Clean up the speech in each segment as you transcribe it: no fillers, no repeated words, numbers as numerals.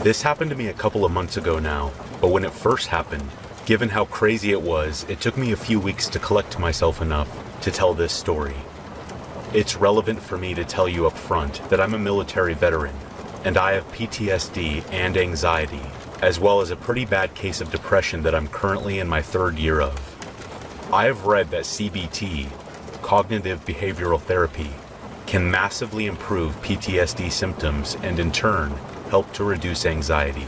This happened to me a couple of months ago now, but when it first happened, given how crazy it was, it took me a few weeks to collect myself enough to tell this story. It's relevant for me to tell you up front that I'm a military veteran, and I have PTSD and anxiety, as well as a pretty bad case of depression that I'm currently in my 3rd year of. I have read that CBT, cognitive behavioral therapy, can massively improve PTSD symptoms and in turn help to reduce anxiety.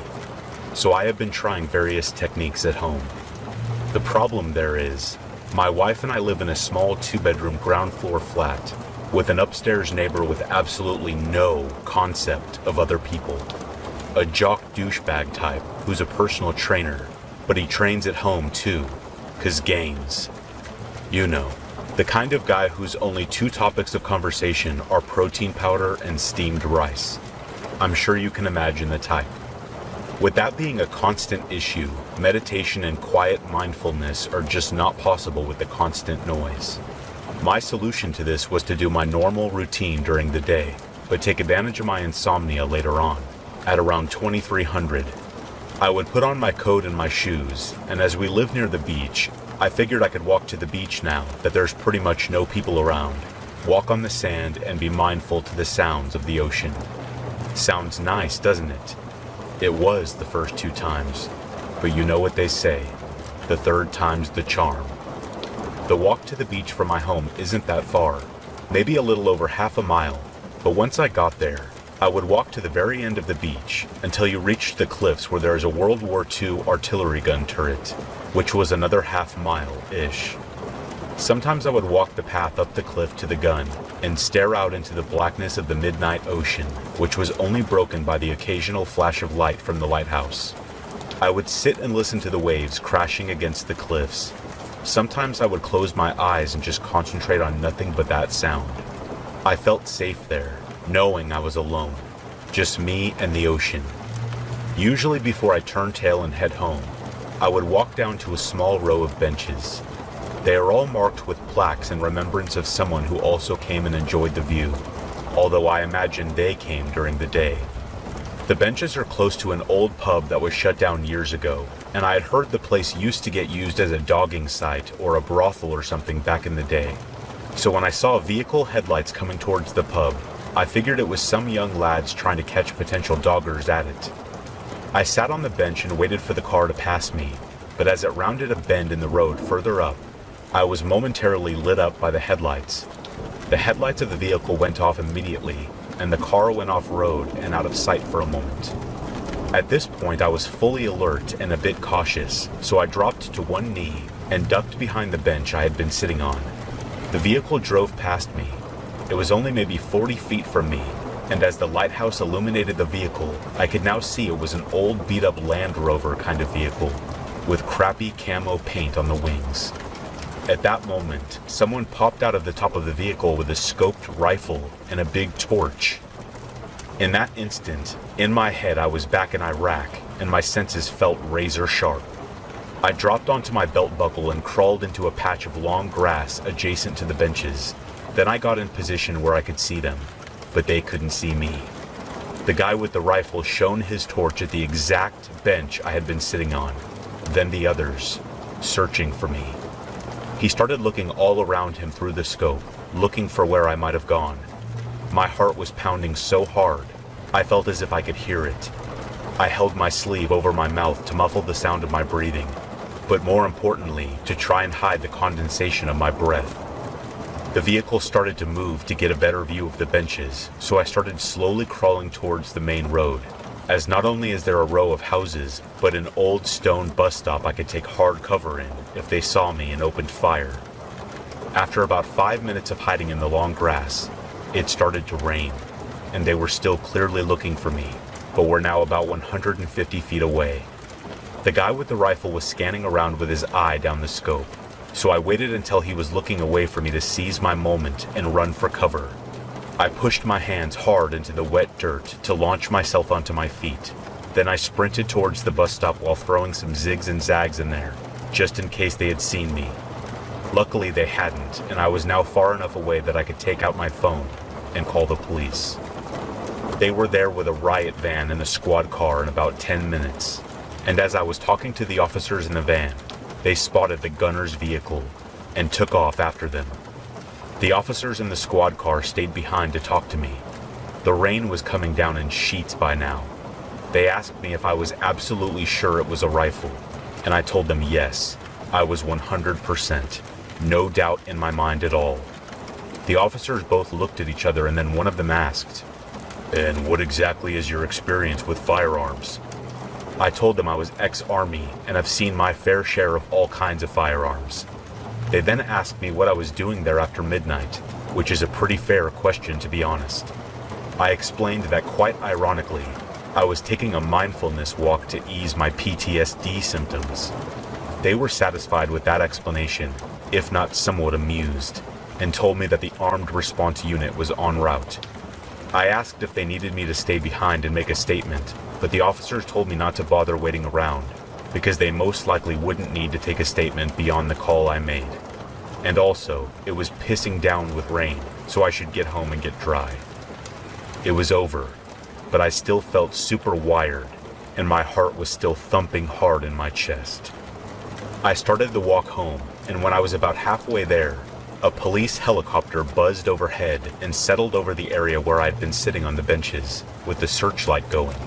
So I have been trying various techniques at home. The problem there is, my wife and I live in a small 2-bedroom ground floor flat with an upstairs neighbor with absolutely no concept of other people. A jock douchebag type who's a personal trainer, but he trains at home too, 'cause gains. You know, the kind of guy whose only 2 topics of conversation are protein powder and steamed rice. I'm sure you can imagine the type. With that being a constant issue, meditation and quiet mindfulness are just not possible with the constant noise. My solution to this was to do my normal routine during the day, but take advantage of my insomnia later on, at around 2300. I would put on my coat and my shoes, and as we live near the beach, I figured I could walk to the beach now that there's pretty much no people around, walk on the sand and be mindful to the sounds of the ocean. Sounds nice, doesn't it? It was the first 2 times, but you know what they say, the 3rd time's the charm. The walk to the beach from my home isn't that far, maybe a little over half a mile, but once I got there, I would walk to the very end of the beach until you reached the cliffs where there is a World War II artillery gun turret, which was another half mile-ish. Sometimes I would walk the path up the cliff to the gun and stare out into the blackness of the midnight ocean, which was only broken by the occasional flash of light from the lighthouse. I would sit and listen to the waves crashing against the cliffs. Sometimes I would close my eyes and just concentrate on nothing but that sound. I felt safe there, knowing I was alone, just me and the ocean. Usually before I turned tail and head home, I would walk down to a small row of benches. They are all marked with plaques in remembrance of someone who also came and enjoyed the view, although I imagine they came during the day. The benches are close to an old pub that was shut down years ago, and I had heard the place used to get used as a dogging site or a brothel or something back in the day. So when I saw vehicle headlights coming towards the pub, I figured it was some young lads trying to catch potential doggers at it. I sat on the bench and waited for the car to pass me, but as it rounded a bend in the road further up, I was momentarily lit up by the headlights. The headlights of the vehicle went off immediately, and the car went off-road and out of sight for a moment. At this point, I was fully alert and a bit cautious, so I dropped to one knee and ducked behind the bench I had been sitting on. The vehicle drove past me. It was only maybe 40 feet from me, and as the lighthouse illuminated the vehicle, I could now see it was an old beat-up Land Rover kind of vehicle, with crappy camo paint on the wings. At that moment, someone popped out of the top of the vehicle with a scoped rifle and a big torch. In that instant, in my head I was back in Iraq, and my senses felt razor sharp. I dropped onto my belt buckle and crawled into a patch of long grass adjacent to the benches. Then I got in position where I could see them, but they couldn't see me. The guy with the rifle shone his torch at the exact bench I had been sitting on, then the others, searching for me. He started looking all around him through the scope, looking for where I might have gone. My heart was pounding so hard, I felt as if I could hear it. I held my sleeve over my mouth to muffle the sound of my breathing, but more importantly, to try and hide the condensation of my breath. The vehicle started to move to get a better view of the benches, so I started slowly crawling towards the main road, as not only is there a row of houses, but an old stone bus stop I could take hard cover in if they saw me and opened fire. After about 5 minutes of hiding in the long grass, it started to rain, and they were still clearly looking for me, but were now about 150 feet away. The guy with the rifle was scanning around with his eye down the scope, so I waited until he was looking away for me to seize my moment and run for cover. I pushed my hands hard into the wet dirt to launch myself onto my feet. Then I sprinted towards the bus stop while throwing some zigs and zags in there, just in case they had seen me. Luckily they hadn't, and I was now far enough away that I could take out my phone and call the police. They were there with a riot van and a squad car in about 10 minutes, and as I was talking to the officers in the van, they spotted the gunner's vehicle and took off after them. The officers in the squad car stayed behind to talk to me. The rain was coming down in sheets by now. They asked me if I was absolutely sure it was a rifle, and I told them yes, I was 100%, no doubt in my mind at all. The officers both looked at each other and then one of them asked, "And what exactly is your experience with firearms?" I told them I was ex-Army and have seen my fair share of all kinds of firearms. They then asked me what I was doing there after midnight, which is a pretty fair question to be honest. I explained that quite ironically, I was taking a mindfulness walk to ease my PTSD symptoms. They were satisfied with that explanation, if not somewhat amused, and told me that the armed response unit was en route. I asked if they needed me to stay behind and make a statement, but the officers told me not to bother waiting around, because they most likely wouldn't need to take a statement beyond the call I made. And also, it was pissing down with rain, so I should get home and get dry. It was over, but I still felt super wired, and my heart was still thumping hard in my chest. I started the walk home, and when I was about halfway there, a police helicopter buzzed overhead and settled over the area where I'd been sitting on the benches, with the searchlight going.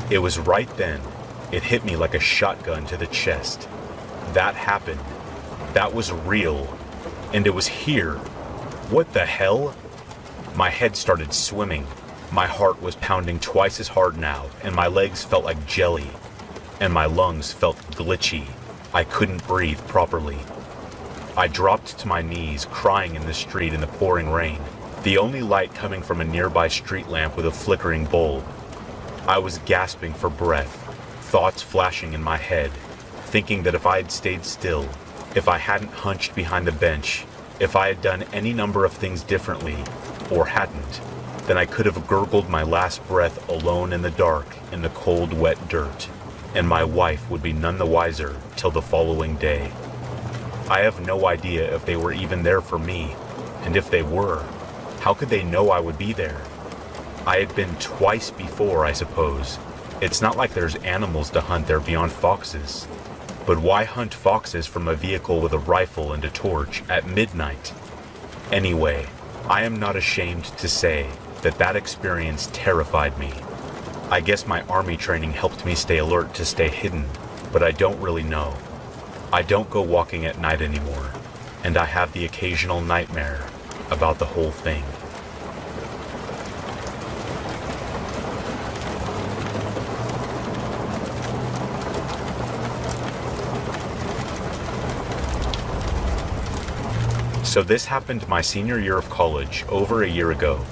It was right then, it hit me like a shotgun to the chest. That happened. That was real. And it was here. What the hell? My head started swimming. My heart was pounding twice as hard now, and my legs felt like jelly. And my lungs felt glitchy. I couldn't breathe properly. I dropped to my knees, crying in the street in the pouring rain, the only light coming from a nearby street lamp with a flickering bulb. I was gasping for breath, thoughts flashing in my head, thinking that if I had stayed still, if I hadn't hunched behind the bench, if I had done any number of things differently, or hadn't, then I could have gurgled my last breath alone in the dark in the cold, wet dirt, and my wife would be none the wiser till the following day. I have no idea if they were even there for me, and if they were, how could they know I would be there? I had been twice before, I suppose. It's not like there's animals to hunt there beyond foxes. But why hunt foxes from a vehicle with a rifle and a torch at midnight? Anyway, I am not ashamed to say that that experience terrified me. I guess my army training helped me stay alert to stay hidden, but I don't really know. I don't go walking at night anymore, and I have the occasional nightmare about the whole thing. So this happened my senior year of college over a year ago.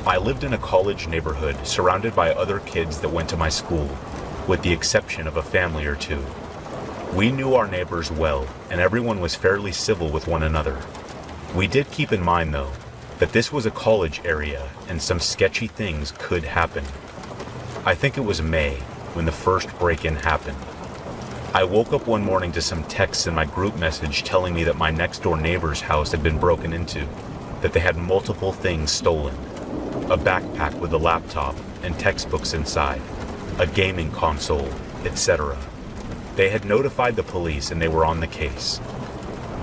I lived in a college neighborhood surrounded by other kids that went to my school, with the exception of a family or two. We knew our neighbors well, and everyone was fairly civil with one another. We did keep in mind, though, that this was a college area and some sketchy things could happen. I think it was May when the first break-in happened. I woke up one morning to some texts in my group message telling me that my next-door neighbor's house had been broken into, that they had multiple things stolen. A backpack with a laptop and textbooks inside, a gaming console, etc. They had notified the police and they were on the case.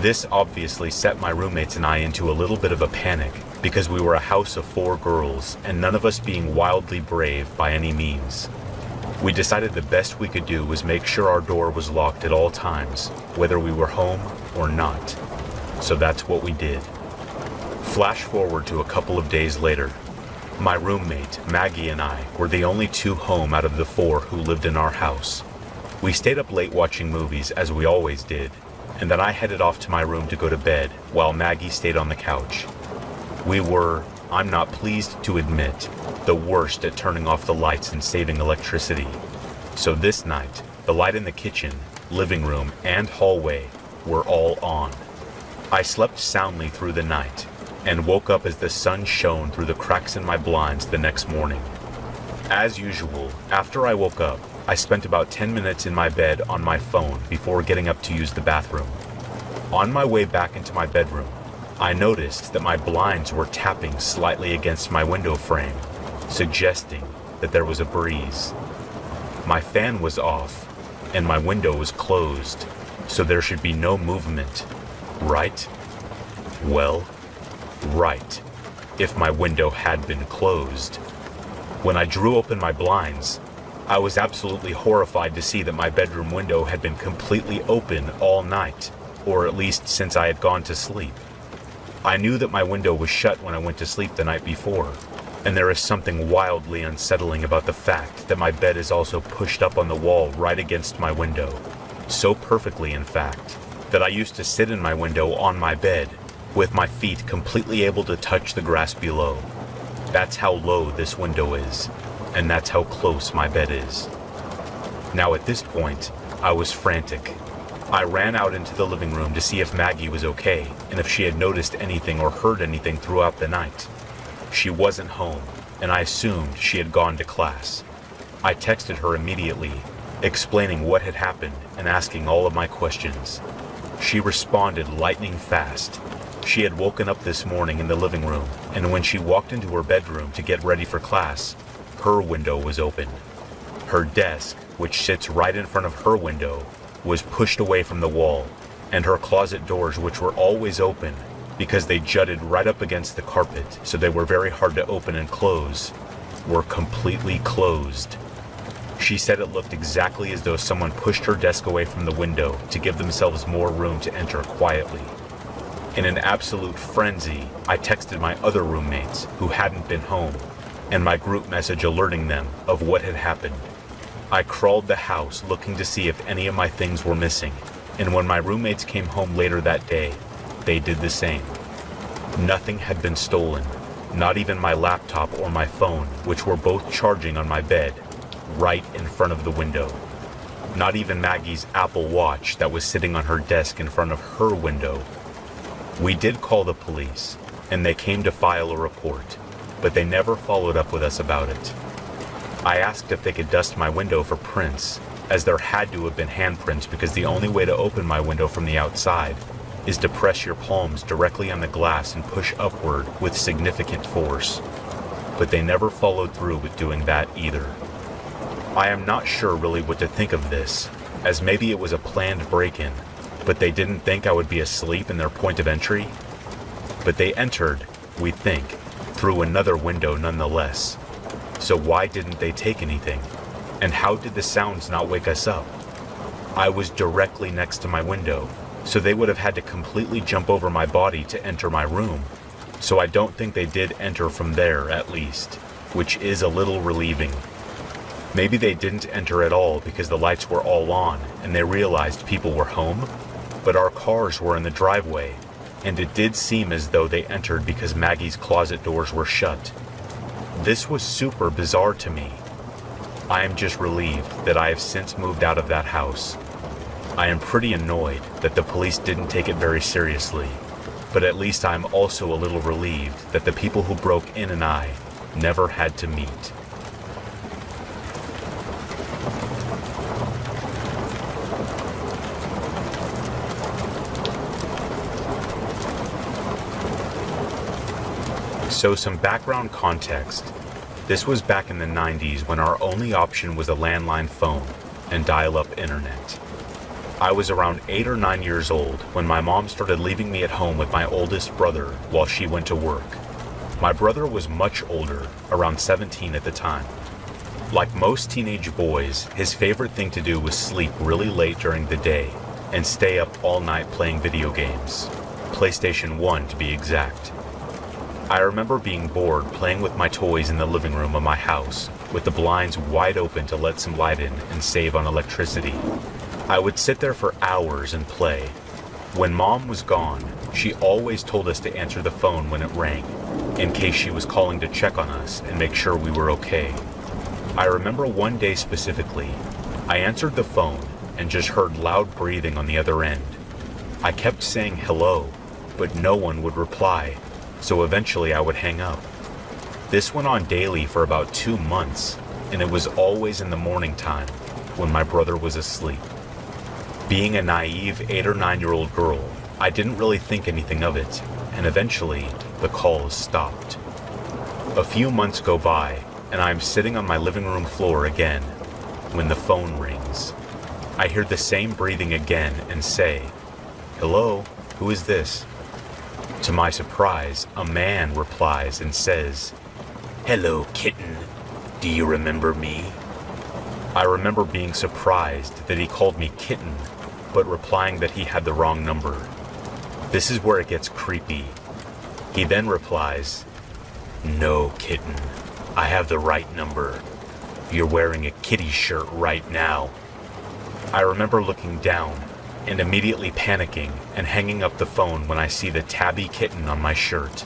This obviously set my roommates and I into a little bit of a panic because we were a house of 4 girls and none of us being wildly brave by any means. We decided the best we could do was make sure our door was locked at all times, whether we were home or not. So that's what we did. Flash forward to a couple of days later. My roommate, Maggie, and I were the only 2 home out of the 4 who lived in our house. We stayed up late watching movies, as we always did, and then I headed off to my room to go to bed, while Maggie stayed on the couch. We were, I'm not pleased to admit, the worst at turning off the lights and saving electricity. So this night, the light in the kitchen, living room, and hallway were all on. I slept soundly through the night, and woke up as the sun shone through the cracks in my blinds the next morning. As usual, after I woke up, I spent about 10 minutes in my bed on my phone before getting up to use the bathroom. On my way back into my bedroom, I noticed that my blinds were tapping slightly against my window frame, suggesting that there was a breeze. My fan was off, and my window was closed, so there should be no movement, right? Well, right, if my window had been closed. When I drew open my blinds, I was absolutely horrified to see that my bedroom window had been completely open all night, or at least since I had gone to sleep. I knew that my window was shut when I went to sleep the night before, and there is something wildly unsettling about the fact that my bed is also pushed up on the wall right against my window, so perfectly in fact, that I used to sit in my window on my bed, with my feet completely able to touch the grass below. That's how low this window is, and that's how close my bed is. Now at this point, I was frantic. I ran out into the living room to see if Maggie was okay, and if she had noticed anything or heard anything throughout the night. She wasn't home, and I assumed she had gone to class. I texted her immediately, explaining what had happened and asking all of my questions. She responded lightning fast. She had woken up this morning in the living room, and when she walked into her bedroom to get ready for class, her window was open. Her desk, which sits right in front of her window, was pushed away from the wall, and her closet doors, which were always open because they jutted right up against the carpet, so they were very hard to open and close, were completely closed. She said it looked exactly as though someone pushed her desk away from the window to give themselves more room to enter quietly. In an absolute frenzy, I texted my other roommates who hadn't been home, and my group message alerting them of what had happened. I crawled the house looking to see if any of my things were missing, and when my roommates came home later that day, they did the same. Nothing had been stolen, not even my laptop or my phone, which were both charging on my bed, right in front of the window. Not even Maggie's Apple Watch that was sitting on her desk in front of her window. We did call the police, and they came to file a report, but they never followed up with us about it. I asked if they could dust my window for prints, as there had to have been handprints because the only way to open my window from the outside is to press your palms directly on the glass and push upward with significant force. But they never followed through with doing that either. I am not sure really what to think of this, as maybe it was a planned break-in, but they didn't think I would be asleep in their point of entry. But they entered, we think, through another window nonetheless. So why didn't they take anything? And how did the sounds not wake us up? I was directly next to my window, so they would have had to completely jump over my body to enter my room. So I don't think they did enter from there, at least, which is a little relieving. Maybe they didn't enter at all because the lights were all on and they realized people were home, but our cars were in the driveway, and it did seem as though they entered because Maggie's closet doors were shut. This was super bizarre to me. I am just relieved that I have since moved out of that house. I am pretty annoyed that the police didn't take it very seriously, but at least I am also a little relieved that the people who broke in and I never had to meet. So some background context. This was back in the 90s when our only option was a landline phone and dial-up internet. I was around 8 or 9 years old when my mom started leaving me at home with my oldest brother while she went to work. My brother was much older, around 17 at the time. Like most teenage boys, his favorite thing to do was sleep really late during the day and stay up all night playing video games. PlayStation 1 to be exact. I remember being bored playing with my toys in the living room of my house, with the blinds wide open to let some light in and save on electricity. I would sit there for hours and play. When Mom was gone, she always told us to answer the phone when it rang, in case she was calling to check on us and make sure we were okay. I remember one day specifically, I answered the phone and just heard loud breathing on the other end. I kept saying hello, but no one would reply. So eventually I would hang up. This went on daily for about 2 months, and it was always in the morning time, when my brother was asleep. Being a naive 8 or 9-year-old girl, I didn't really think anything of it, and eventually, the calls stopped. A few months go by, and I am sitting on my living room floor again when the phone rings. I hear the same breathing again and say, "Hello, who is this?" To my surprise, a man replies and says, "Hello, kitten. Do you remember me?" I remember being surprised that he called me kitten, but replying that he had the wrong number. This is where it gets creepy. He then replies, "No, kitten. I have the right number. You're wearing a kitty shirt right now." I remember looking down and immediately panicking and hanging up the phone when I see the tabby kitten on my shirt.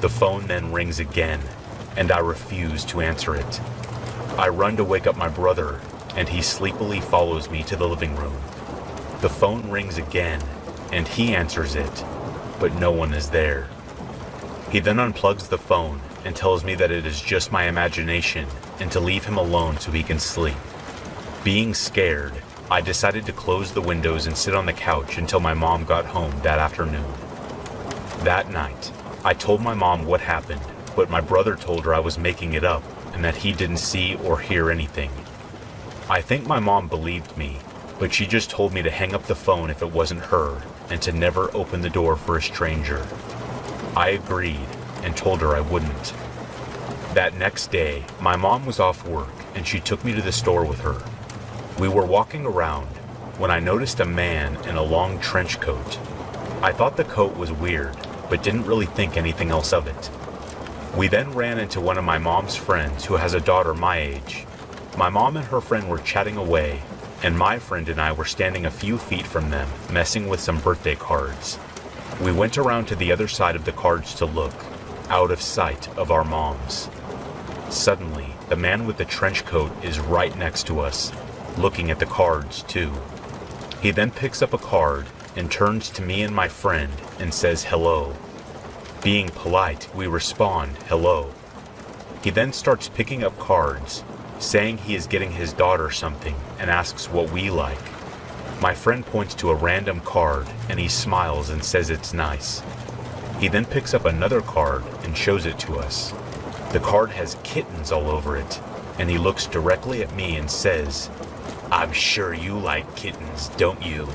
The phone then rings again, and I refuse to answer it. I run to wake up my brother, and he sleepily follows me to the living room. The phone rings again, and he answers it, but no one is there. He then unplugs the phone and tells me that it is just my imagination and to leave him alone so he can sleep. Being scared, I decided to close the windows and sit on the couch until my mom got home that afternoon. That night, I told my mom what happened, but my brother told her I was making it up and that he didn't see or hear anything. I think my mom believed me, but she just told me to hang up the phone if it wasn't her and to never open the door for a stranger. I agreed and told her I wouldn't. That next day, my mom was off work and she took me to the store with her. We were walking around when I noticed a man in a long trench coat. I thought the coat was weird, but didn't really think anything else of it. We then ran into one of my mom's friends who has a daughter my age. My mom and her friend were chatting away, and my friend and I were standing a few feet from them, messing with some birthday cards. We went around to the other side of the cards to look, out of sight of our moms. Suddenly, the man with the trench coat is right next to us, looking at the cards too. He then picks up a card and turns to me and my friend and says hello. Being polite, we respond hello. He then starts picking up cards, saying he is getting his daughter something and asks what we like. My friend points to a random card and he smiles and says it's nice. He then picks up another card and shows it to us. The card has kittens all over it, and he looks directly at me and says, "I'm sure you like kittens, don't you?"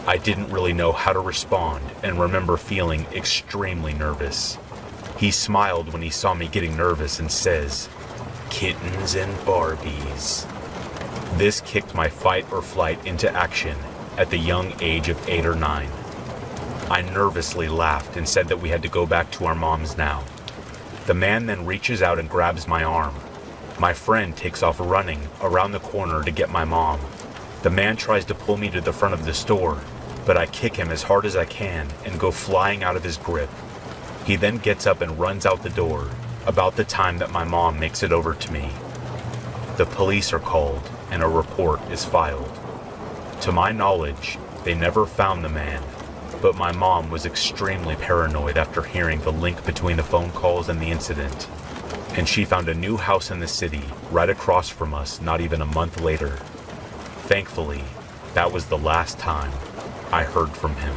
I didn't really know how to respond and remember feeling extremely nervous. He smiled when he saw me getting nervous and says, "Kittens and Barbies." This kicked my fight or flight into action at the young age of 8 or 9. I nervously laughed and said that we had to go back to our moms now. The man then reaches out and grabs my arm. My friend takes off running around the corner to get my mom. The man tries to pull me to the front of the store, but I kick him as hard as I can and go flying out of his grip. He then gets up and runs out the door, about the time that my mom makes it over to me. The police are called and a report is filed. To my knowledge, they never found the man, but my mom was extremely paranoid after hearing the link between the phone calls and the incident. And she found a new house in the city right across from us not even a month later. Thankfully, that was the last time I heard from him.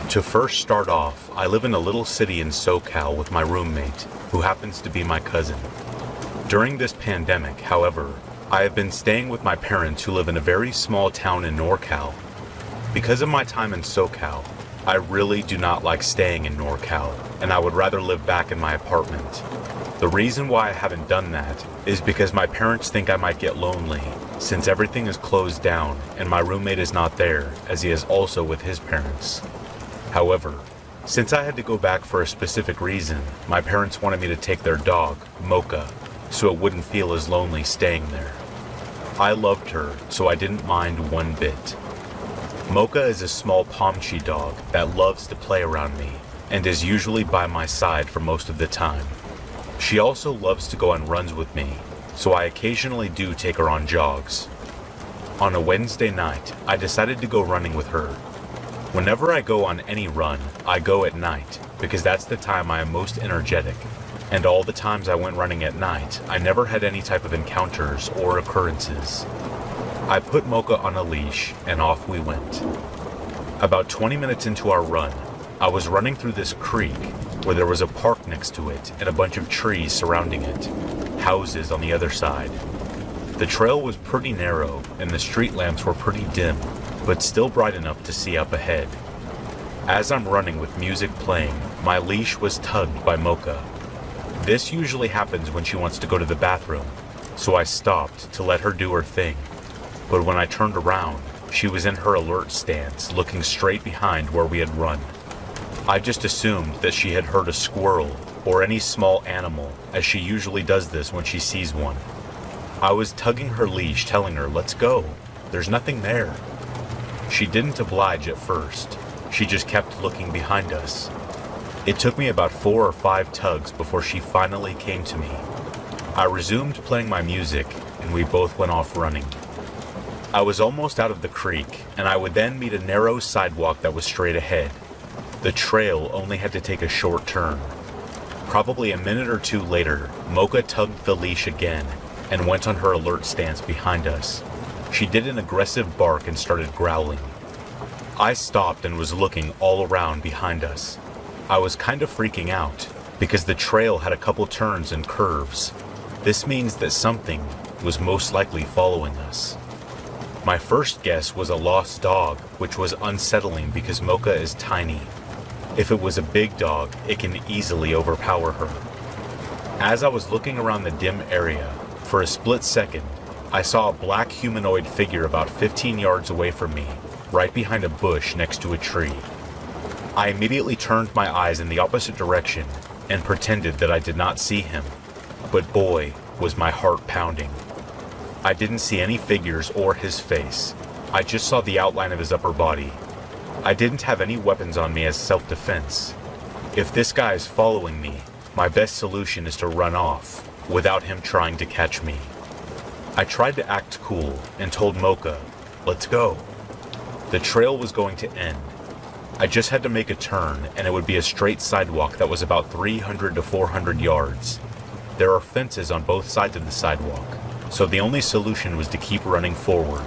To first start off, I live in a little city in SoCal with my roommate, who happens to be my cousin. During this pandemic, however, I have been staying with my parents who live in a very small town in NorCal. Because of my time in SoCal, I really do not like staying in NorCal, and I would rather live back in my apartment. The reason why I haven't done that is because my parents think I might get lonely, since everything is closed down and my roommate is not there, as he is also with his parents. However, since I had to go back for a specific reason, my parents wanted me to take their dog, Mocha, so it wouldn't feel as lonely staying there. I loved her, so I didn't mind one bit. Mocha is a small Pomchi dog that loves to play around me and is usually by my side for most of the time. She also loves to go on runs with me, so I occasionally do take her on jogs. On a Wednesday night, I decided to go running with her. Whenever I go on any run, I go at night because that's the time I am most energetic. And all the times I went running at night, I never had any type of encounters or occurrences. I put Mocha on a leash and off we went. About 20 minutes into our run, I was running through this creek where there was a park next to it and a bunch of trees surrounding it, houses on the other side. The trail was pretty narrow and the street lamps were pretty dim, but still bright enough to see up ahead. As I'm running with music playing, my leash was tugged by Mocha. This usually happens when she wants to go to the bathroom, so I stopped to let her do her thing. But when I turned around, she was in her alert stance, looking straight behind where we had run. I just assumed that she had heard a squirrel or any small animal, as she usually does this when she sees one. I was tugging her leash, telling her, "Let's go. There's nothing there." She didn't oblige at first. She just kept looking behind us. It took me about 4 or 5 tugs before she finally came to me. I resumed playing my music, and we both went off running. I was almost out of the creek, and I would then meet a narrow sidewalk that was straight ahead. The trail only had to take a short turn. Probably a minute or two later, Mocha tugged the leash again and went on her alert stance behind us. She did an aggressive bark and started growling. I stopped and was looking all around behind us. I was kind of freaking out because the trail had a couple turns and curves. This means that something was most likely following us. My first guess was a lost dog, which was unsettling because Mocha is tiny. If it was a big dog, it can easily overpower her. As I was looking around the dim area, for a split second, I saw a black humanoid figure about 15 yards away from me, right behind a bush next to a tree. I immediately turned my eyes in the opposite direction and pretended that I did not see him, but boy, was my heart pounding. I didn't see any figures or his face. I just saw the outline of his upper body. I didn't have any weapons on me as self-defense. If this guy is following me, my best solution is to run off, without him trying to catch me. I tried to act cool and told Mocha, "Let's go." The trail was going to end. I just had to make a turn and it would be a straight sidewalk that was about 300 to 400 yards. There are fences on both sides of the sidewalk, so the only solution was to keep running forward.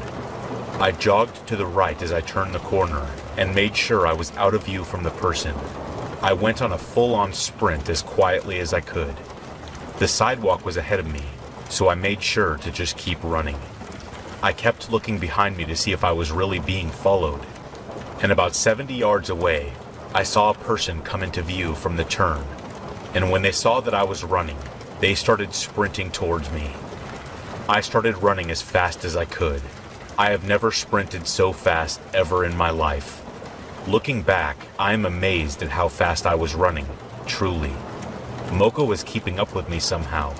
I jogged to the right as I turned the corner and made sure I was out of view from the person. I went on a full-on sprint as quietly as I could. The sidewalk was ahead of me, so I made sure to just keep running. I kept looking behind me to see if I was really being followed. And about 70 yards away, I saw a person come into view from the turn. And when they saw that I was running, they started sprinting towards me. I started running as fast as I could. I have never sprinted so fast ever in my life. Looking back, I am amazed at how fast I was running, truly. Mocha was keeping up with me somehow.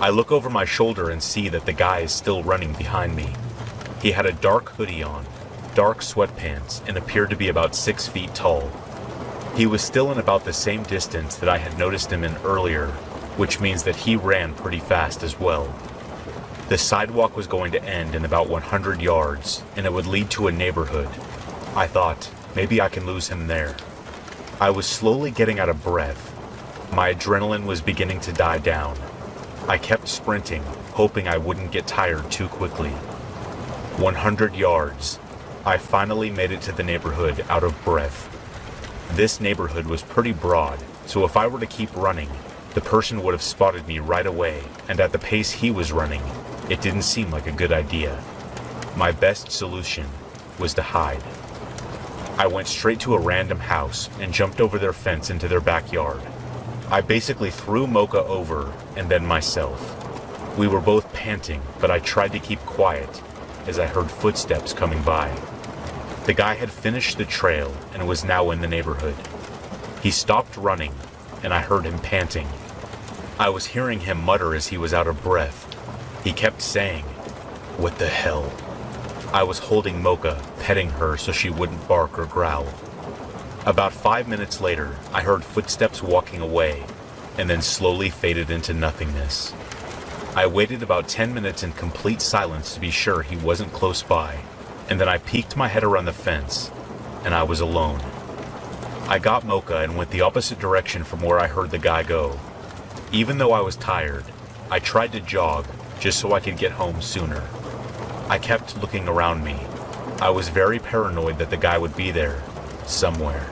I look over my shoulder and see that the guy is still running behind me. He had a dark hoodie on, dark sweatpants, and appeared to be about 6 feet tall. He was still in about the same distance that I had noticed him in earlier, which means that he ran pretty fast as well. The sidewalk was going to end in about 100 yards, and it would lead to a neighborhood. I thought, maybe I can lose him there. I was slowly getting out of breath. My adrenaline was beginning to die down. I kept sprinting, hoping I wouldn't get tired too quickly. 100 yards. I finally made it to the neighborhood out of breath. This neighborhood was pretty broad, so if I were to keep running, the person would have spotted me right away, and at the pace he was running, it didn't seem like a good idea. My best solution was to hide. I went straight to a random house and jumped over their fence into their backyard. I basically threw Mocha over and then myself. We were both panting, but I tried to keep quiet as I heard footsteps coming by. The guy had finished the trail and was now in the neighborhood. He stopped running, and I heard him panting. I was hearing him mutter as he was out of breath. He kept saying, "What the hell?" I was holding Mocha, petting her so she wouldn't bark or growl. About 5 minutes later, I heard footsteps walking away, and then slowly faded into nothingness. I waited about 10 minutes in complete silence to be sure he wasn't close by, and then I peeked my head around the fence, and I was alone. I got Mocha and went the opposite direction from where I heard the guy go. Even though I was tired, I tried to jog just so I could get home sooner. I kept looking around me. I was very paranoid that the guy would be there, somewhere.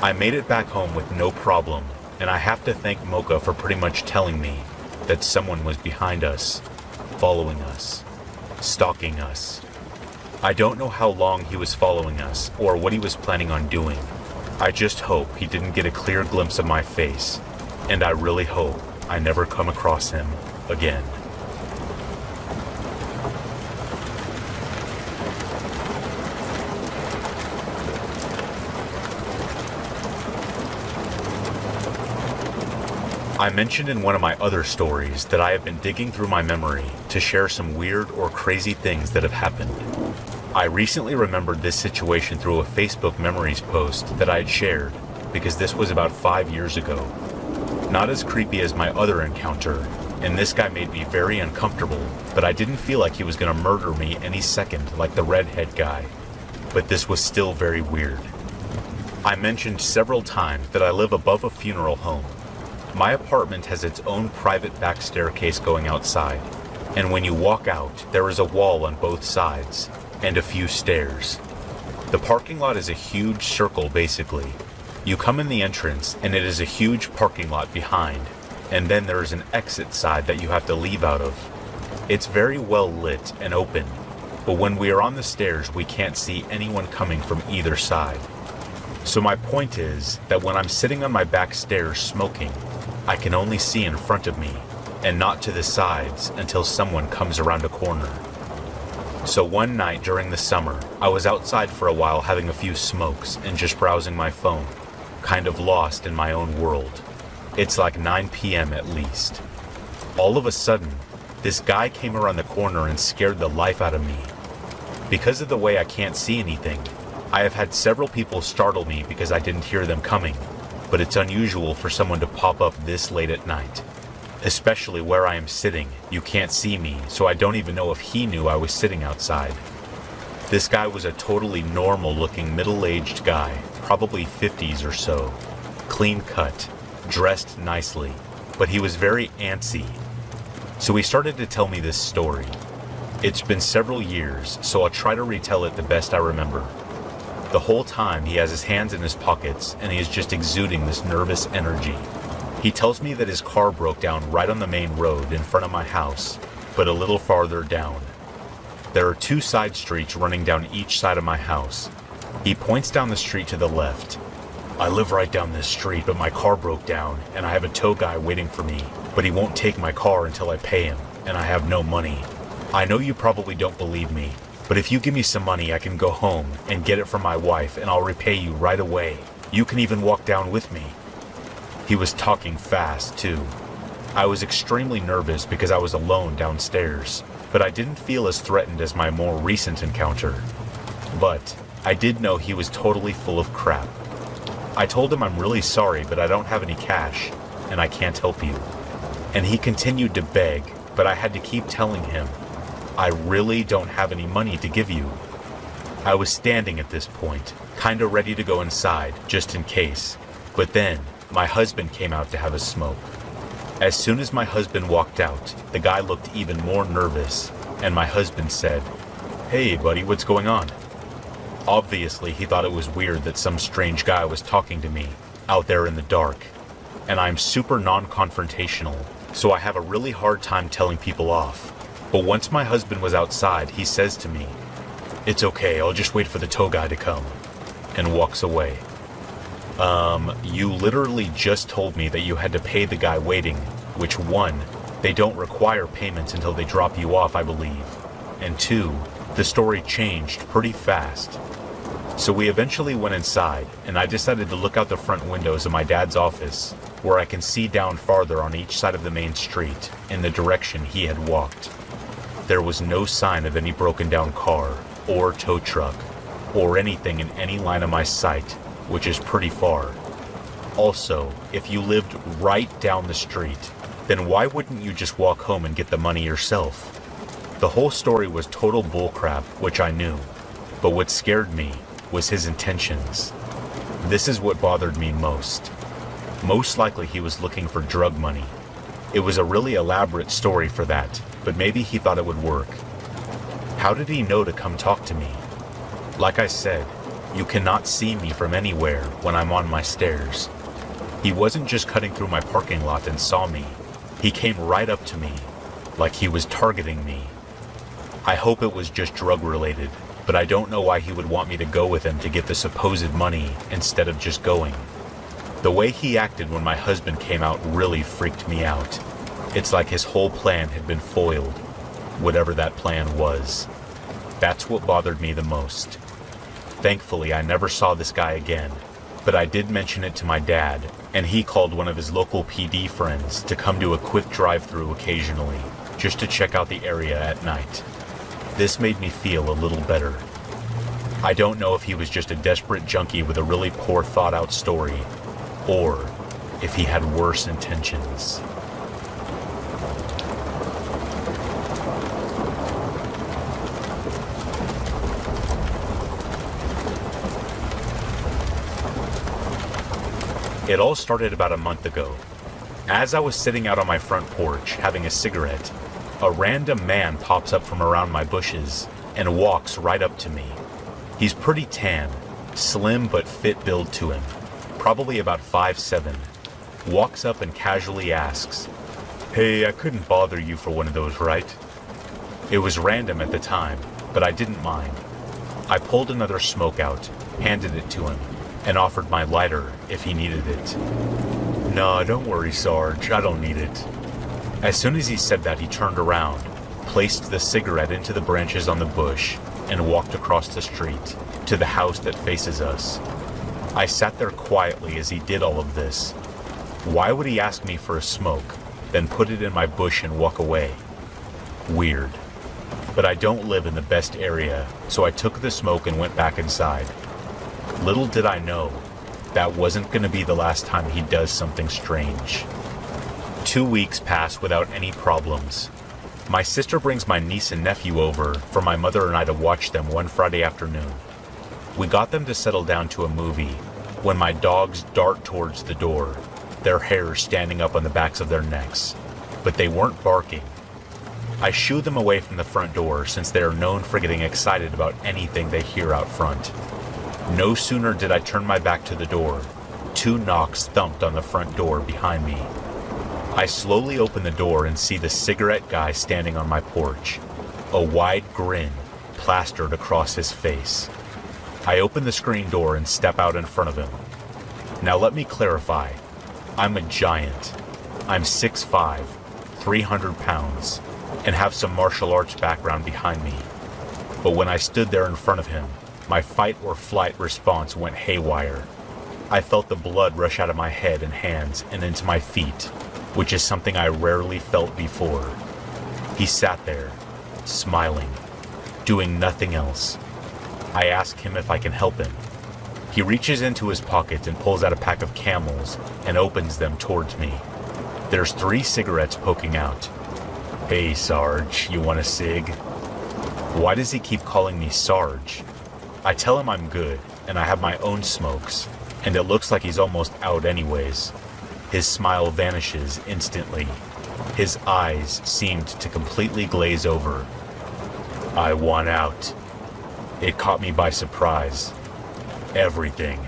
I made it back home with no problem, and I have to thank Mocha for pretty much telling me that someone was behind us, following us, stalking us. I don't know how long he was following us or what he was planning on doing. I just hope he didn't get a clear glimpse of my face, and I really hope I never come across him again. I mentioned in one of my other stories that I have been digging through my memory to share some weird or crazy things that have happened. I recently remembered this situation through a Facebook memories post that I had shared because this was about 5 years ago. Not as creepy as my other encounter, and this guy made me very uncomfortable, but I didn't feel like he was going to murder me any second like the redhead guy. But this was still very weird. I mentioned several times that I live above a funeral home. My apartment has its own private back staircase going outside, and when you walk out, there is a wall on both sides, and a few stairs. The parking lot is a huge circle basically. You come in the entrance, and it is a huge parking lot behind, and then there is an exit side that you have to leave out of. It's very well lit and open, but when we are on the stairs, we can't see anyone coming from either side. So my point is that when I'm sitting on my back stairs smoking, I can only see in front of me, and not to the sides until someone comes around a corner. So one night during the summer, I was outside for a while having a few smokes and just browsing my phone, kind of lost in my own world. It's like 9 p.m. at least. All of a sudden, this guy came around the corner and scared the life out of me. Because of the way I can't see anything, I have had several people startle me because I didn't hear them coming, but it's unusual for someone to pop up this late at night. Especially where I am sitting, you can't see me, so I don't even know if he knew I was sitting outside. This guy was a totally normal-looking middle-aged guy, probably 50s or so, clean cut, dressed nicely, but he was very antsy. So he started to tell me this story. It's been several years, so I'll try to retell it the best I remember. The whole time he has his hands in his pockets and he is just exuding this nervous energy. He tells me that his car broke down right on the main road in front of my house, but a little farther down. There are 2 side streets running down each side of my house. He points down the street to the left. I live right down this street, but my car broke down and I have a tow guy waiting for me, but he won't take my car until I pay him, and I have no money. I know you probably don't believe me, but if you give me some money, I can go home and get it from my wife and I'll repay you right away. You can even walk down with me. He was talking fast, too. I was extremely nervous because I was alone downstairs, but I didn't feel as threatened as my more recent encounter. But I did know he was totally full of crap. I told him I'm really sorry, but I don't have any cash, and I can't help you. And he continued to beg, but I had to keep telling him, I really don't have any money to give you. I was standing at this point, kinda ready to go inside, just in case. But then, my husband came out to have a smoke. As soon as my husband walked out, the guy looked even more nervous, and my husband said, "Hey buddy, what's going on?" Obviously, he thought it was weird that some strange guy was talking to me, out there in the dark. And I'm super non-confrontational, so I have a really hard time telling people off. But once my husband was outside, he says to me, "It's okay, I'll just wait for the tow guy to come," and walks away. You literally just told me that you had to pay the guy waiting, which 1, they don't require payment until they drop you off, I believe, and 2, the story changed pretty fast. So we eventually went inside, and I decided to look out the front windows of my dad's office, where I can see down farther on each side of the main street, in the direction he had walked. There was no sign of any broken down car, or tow truck, or anything in any line of my sight, which is pretty far. Also, if you lived right down the street, then why wouldn't you just walk home and get the money yourself? The whole story was total bullcrap, which I knew, but what scared me was his intentions. This is what bothered me most. Most likely he was looking for drug money. It was a really elaborate story for that, but maybe he thought it would work. How did he know to come talk to me? Like I said, you cannot see me from anywhere when I'm on my stairs. He wasn't just cutting through my parking lot and saw me. He came right up to me, like he was targeting me. I hope it was just drug related, but I don't know why he would want me to go with him to get the supposed money instead of just going. The way he acted when my husband came out really freaked me out. It's like his whole plan had been foiled, whatever that plan was. That's what bothered me the most. Thankfully, I never saw this guy again, but I did mention it to my dad, and he called one of his local PD friends to come do a quick drive-through occasionally, just to check out the area at night. This made me feel a little better. I don't know if he was just a desperate junkie with a really poor thought-out story, or if he had worse intentions. It all started about a month ago. As I was sitting out on my front porch having a cigarette, a random man pops up from around my bushes and walks right up to me. He's pretty tan, slim but fit build to him, probably about 5'7". Walks up and casually asks, "Hey, I couldn't bother you for one of those, right?" It was random at the time, but I didn't mind. I pulled another smoke out, handed it to him, and offered my lighter if he needed it. "Nah, don't worry, Sarge, I don't need it." As soon as he said that, he turned around, placed the cigarette into the branches on the bush, and walked across the street to the house that faces us. I sat there quietly as he did all of this. Why would he ask me for a smoke, then put it in my bush and walk away? Weird. But I don't live in the best area, so I took the smoke and went back inside. Little did I know, that wasn't going to be the last time he does something strange. 2 weeks pass without any problems. My sister brings my niece and nephew over for my mother and I to watch them one Friday afternoon. We got them to settle down to a movie when my dogs dart towards the door, their hair standing up on the backs of their necks, but they weren't barking. I shoo them away from the front door since they are known for getting excited about anything they hear out front. No sooner did I turn my back to the door, 2 knocks thumped on the front door behind me. I slowly open the door and see the cigarette guy standing on my porch, a wide grin plastered across his face. I open the screen door and step out in front of him. Now let me clarify, I'm a giant. I'm 6'5", 300 pounds, and have some martial arts background behind me. But when I stood there in front of him, my fight or flight response went haywire. I felt the blood rush out of my head and hands and into my feet, which is something I rarely felt before. He sat there, smiling, doing nothing else. I ask him if I can help him. He reaches into his pocket and pulls out a pack of Camels and opens them towards me. There's 3 cigarettes poking out. "Hey, Sarge, you want a cig?" Why does he keep calling me Sarge? I tell him I'm good, and I have my own smokes, and it looks like he's almost out anyways. His smile vanishes instantly. His eyes seemed to completely glaze over. "I want out." It caught me by surprise. Everything.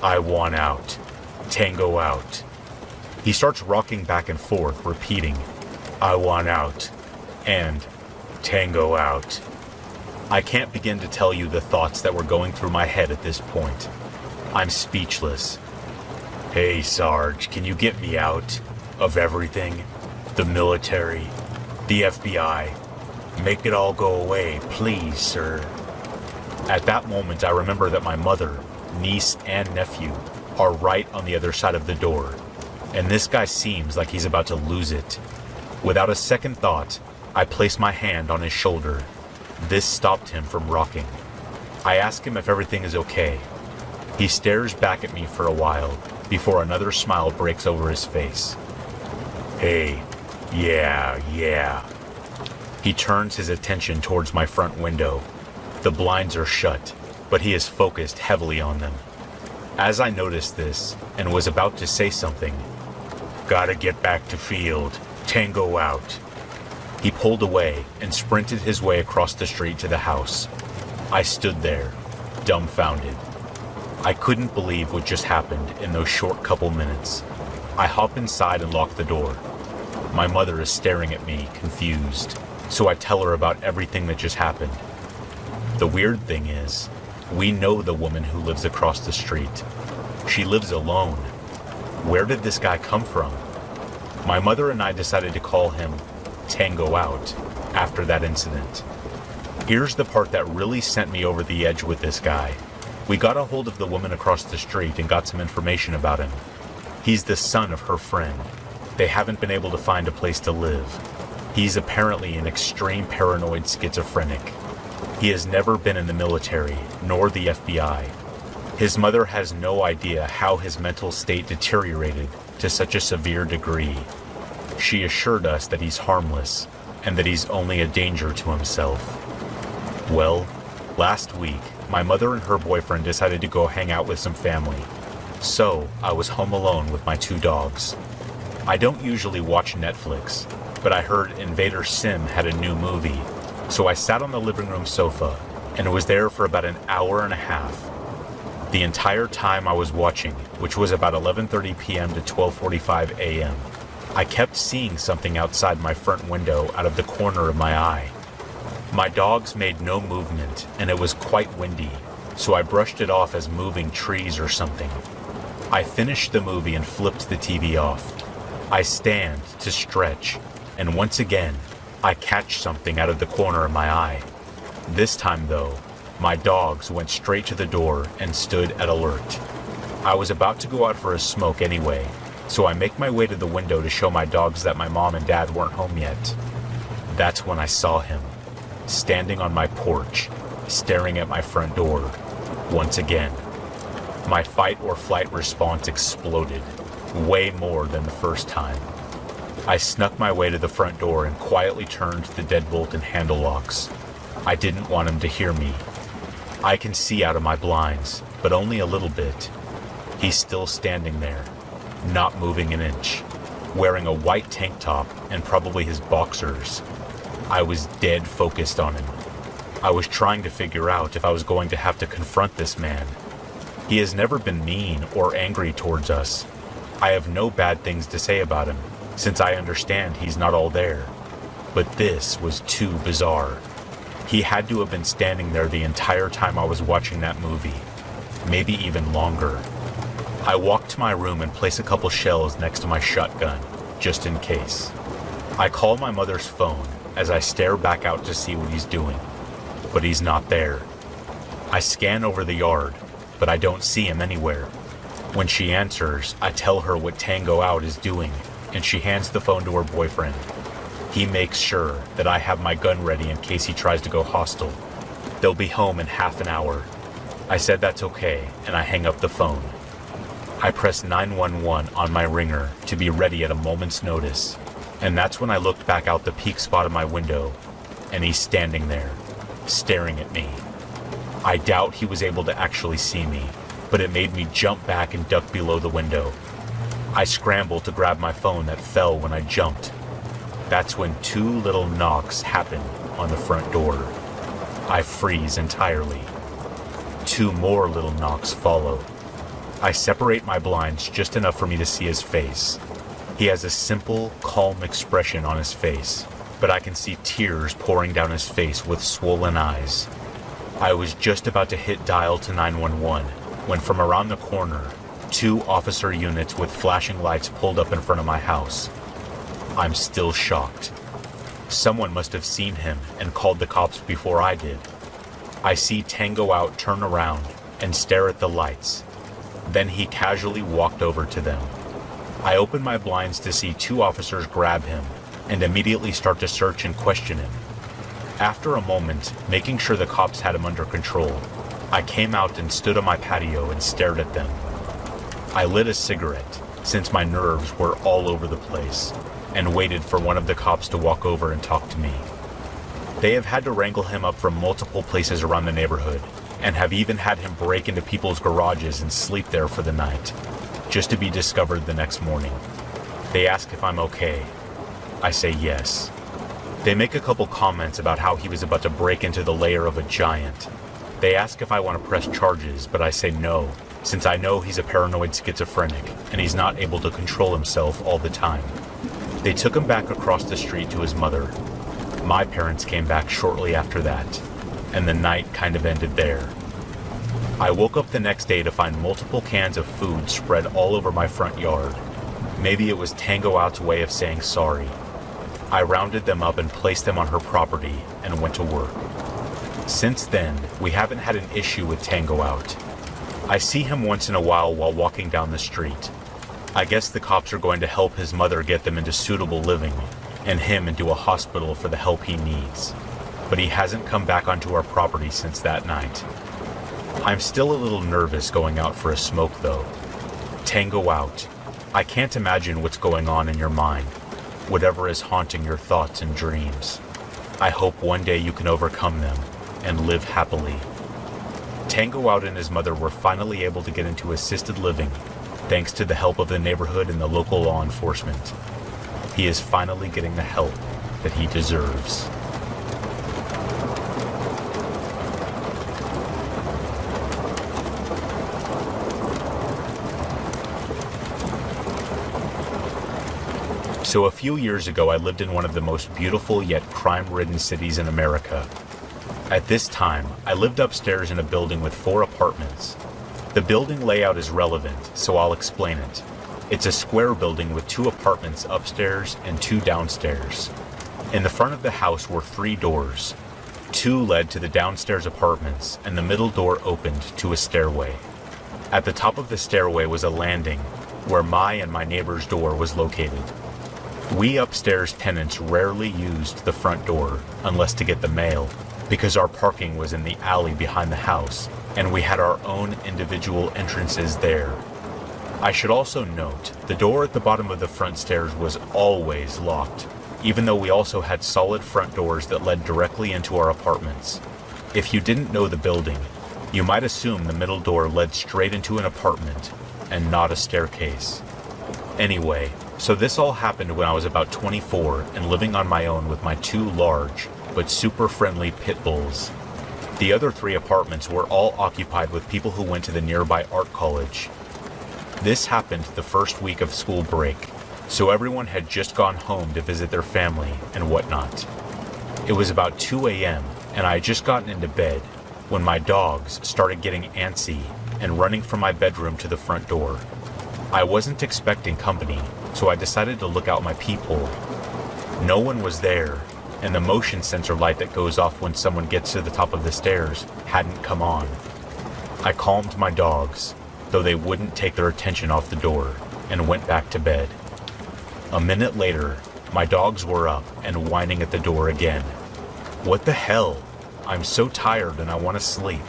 I want out. Tango out. He starts rocking back and forth, repeating, "I want out," and "Tango out." I can't begin to tell you the thoughts that were going through my head at this point. I'm speechless. "Hey, Sarge, can you get me out of everything? The military, the FBI. Make it all go away, please, sir." At that moment, I remember that my mother, niece, and nephew are right on the other side of the door, and this guy seems like he's about to lose it. Without a second thought, I place my hand on his shoulder. This stopped him from rocking. I ask him if everything is okay. He stares back at me for a while before another smile breaks over his face. "Hey, yeah." He turns his attention towards my front window. The blinds are shut, but he is focused heavily on them. As I noticed this and was about to say something, "Gotta get back to field. Tango out." He pulled away and sprinted his way across the street to the house. I stood there, dumbfounded. I couldn't believe what just happened in those short couple minutes. I hop inside and lock the door. My mother is staring at me, confused, so I tell her about everything that just happened. The weird thing is, we know the woman who lives across the street. She lives alone. Where did this guy come from? My mother and I decided to call him Tango Out after that incident. Here's the part that really sent me over the edge with this guy. We got a hold of the woman across the street and got some information about him. He's the son of her friend. They haven't been able to find a place to live. He's apparently an extreme paranoid schizophrenic. He has never been in the military, nor the FBI. His mother has no idea how his mental state deteriorated to such a severe degree. She assured us that he's harmless, and that he's only a danger to himself. Well, last week, my mother and her boyfriend decided to go hang out with some family. So, I was home alone with my 2 dogs. I don't usually watch Netflix, but I heard Invader Sim had a new movie, so I sat on the living room sofa and was there for about an hour and a half. The entire time I was watching, which was about 11:30 p.m. to 12:45 a.m., I kept seeing something outside my front window out of the corner of my eye. My dogs made no movement, and it was quite windy, so I brushed it off as moving trees or something. I finished the movie and flipped the TV off. I stand to stretch, and once again, I catch something out of the corner of my eye. This time, though, my dogs went straight to the door and stood at alert. I was about to go out for a smoke anyway, so I make my way to the window to show my dogs that my mom and dad weren't home yet. That's when I saw him, standing on my porch, staring at my front door, once again. My fight or flight response exploded, way more than the first time. I snuck my way to the front door and quietly turned the deadbolt and handle locks. I didn't want him to hear me. I can see out of my blinds, but only a little bit. He's still standing there, not moving an inch, wearing a white tank top and probably his boxers. I was dead focused on him. I was trying to figure out if I was going to have to confront this man. He has never been mean or angry towards us. I have no bad things to say about him, since I understand he's not all there. But this was too bizarre. He had to have been standing there the entire time I was watching that movie, maybe even longer. I walked to my room and placed a couple shells next to my shotgun, just in case. I call my mother's phone as I stare back out to see what he's doing, but he's not there. I scan over the yard, but I don't see him anywhere. When she answers, I tell her what Tango Out is doing, and she hands the phone to her boyfriend. He makes sure that I have my gun ready in case he tries to go hostile. They'll be home in half an hour. I said that's okay, and I hang up the phone. I press 911 on my ringer to be ready at a moment's notice, and that's when I looked back out the peak spot of my window, and he's standing there, staring at me. I doubt he was able to actually see me, but it made me jump back and duck below the window. I scrambled to grab my phone that fell when I jumped. That's when 2 little knocks happen on the front door. I freeze entirely. 2 more little knocks follow. I separate my blinds just enough for me to see his face. He has a simple, calm expression on his face, but I can see tears pouring down his face with swollen eyes. I was just about to hit dial to 911 when from around the corner, 2 officer units with flashing lights pulled up in front of my house. I'm still shocked. Someone must have seen him and called the cops before I did. I see Tango Out turn around and stare at the lights. Then he casually walked over to them. I open my blinds to see 2 officers grab him and immediately start to search and question him. After a moment, making sure the cops had him under control, I came out and stood on my patio and stared at them. I lit a cigarette, since my nerves were all over the place, and waited for one of the cops to walk over and talk to me. They have had to wrangle him up from multiple places around the neighborhood, and have even had him break into people's garages and sleep there for the night, just to be discovered the next morning. They ask if I'm okay. I say yes. They make a couple comments about how he was about to break into the lair of a giant. They ask if I want to press charges, but I say no, since I know he's a paranoid schizophrenic and he's not able to control himself all the time. They took him back across the street to his mother. My parents came back shortly after that, and the night kind of ended there. I woke up the next day to find multiple cans of food spread all over my front yard. Maybe it was Tango Out's way of saying sorry. I rounded them up and placed them on her property and went to work. Since then, we haven't had an issue with Tango Out. I see him once in a while walking down the street. I guess the cops are going to help his mother get them into suitable living and him into a hospital for the help he needs. But he hasn't come back onto our property since that night. I'm still a little nervous going out for a smoke though. Tango Out. I can't imagine what's going on in your mind, whatever is haunting your thoughts and dreams. I hope one day you can overcome them and live happily. Tango Out and his mother were finally able to get into assisted living thanks to the help of the neighborhood and the local law enforcement. He is finally getting the help that he deserves. So a few years ago, I lived in one of the most beautiful yet crime-ridden cities in America. At this time, I lived upstairs in a building with 4 apartments. The building layout is relevant, so I'll explain it. It's a square building with 2 apartments upstairs and 2 downstairs. In the front of the house were 3 doors. 2 led to the downstairs apartments, and the middle door opened to a stairway. At the top of the stairway was a landing, where my and my neighbor's door was located. We upstairs tenants rarely used the front door, unless to get the mail, because our parking was in the alley behind the house, and we had our own individual entrances there. I should also note, the door at the bottom of the front stairs was always locked, even though we also had solid front doors that led directly into our apartments. If you didn't know the building, you might assume the middle door led straight into an apartment, and not a staircase. Anyway, so this all happened when I was about 24 and living on my own with my 2 large, but super friendly pit bulls. The other 3 apartments were all occupied with people who went to the nearby art college. This happened the first week of school break, so everyone had just gone home to visit their family and whatnot. It was about 2 a.m. and I had just gotten into bed when my dogs started getting antsy and running from my bedroom to the front door. I wasn't expecting company, so I decided to look out my peephole. No one was there, and the motion sensor light that goes off when someone gets to the top of the stairs hadn't come on. I calmed my dogs, though they wouldn't take their attention off the door, and went back to bed. A minute later, my dogs were up and whining at the door again. What the hell? I'm so tired and I want to sleep.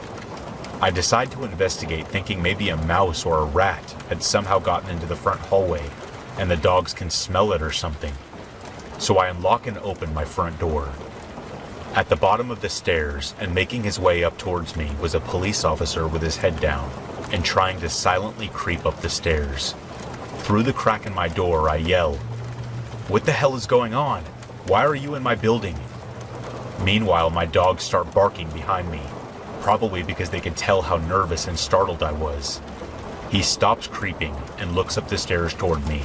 I decide to investigate, thinking maybe a mouse or a rat had somehow gotten into the front hallway, and the dogs can smell it or something. So I unlock and open my front door. At the bottom of the stairs, and making his way up towards me, was a police officer with his head down, and trying to silently creep up the stairs. Through the crack in my door, I yell, "What the hell is going on? Why are you in my building?" Meanwhile, my dogs start barking behind me, probably because they could tell how nervous and startled I was. He stops creeping and looks up the stairs toward me.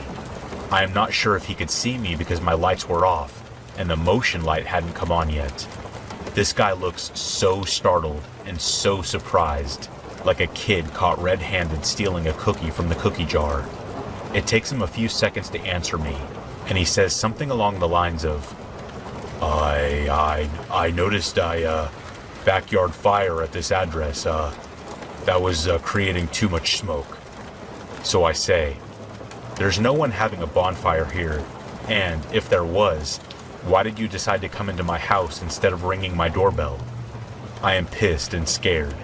I am not sure if he could see me because my lights were off, and the motion light hadn't come on yet. This guy looks so startled and so surprised, like a kid caught red-handed stealing a cookie from the cookie jar. It takes him a few seconds to answer me, and he says something along the lines of, I noticed backyard fire at this address, that was creating too much smoke." So I say, "There's no one having a bonfire here, and if there was, why did you decide to come into my house instead of ringing my doorbell? I am pissed and scared.